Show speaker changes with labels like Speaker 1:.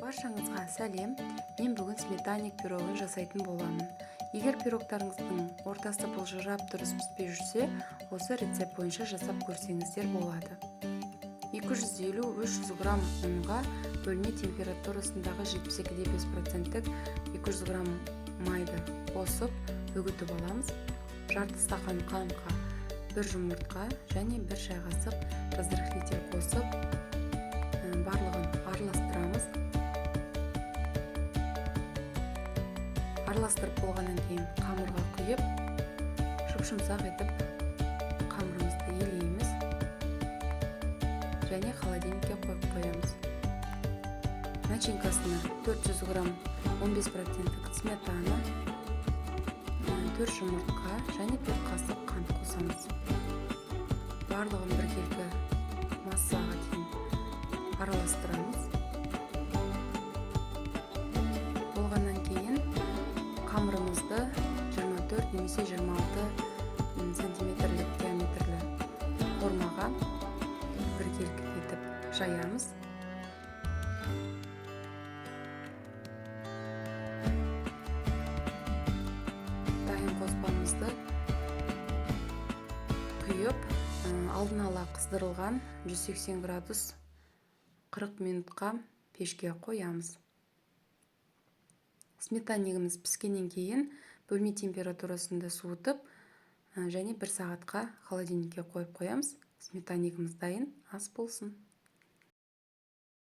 Speaker 1: Баршаңызға сәлем. Мен бүгін сметанник пирогын жасайтын боламын. Егер пирогтарыңыздың ортасы былжырап дұрыс піспей жүрсе, осы рецепт бойынша жасап көрсеңіздер болады. 250-300 грамм ұнға бөлме температурасындағы 72,5%-тік 200 грамм майды қосып үгітіп аламыз. Жарты стақан қантқа 1 жұмыртқа және 1 шай қасық разрыхлитель қосып барлығын араластырамыз. Араластырып болғаннан кейін қамырға құйып, жұп-жұмсақ етіп қамырымызды елейміз және холодильникке қойып қоямыз. Начинкасына 400 грамм 15%-тік сметана, 4 жұмыртқа және 1 қасық қант қосамыз. Барлығын біркелкі массаға дейін араластырамыз. Болғаннан кейін қамырымызды 24 немесе 26 сантиметрлік диаметрлі формаға біркелкі етіп жаямыз. Дайын қоспамызды құйып, алдын ала қыздырылған 180 градус 40 минутқа пешке қоямыз. Сметаннигіміз піскеннен кейін бөлме температурасында суытып және 1 сағатқа холодильникке қойып қоямыз. Сметаннигіміз дайын, ас болсын.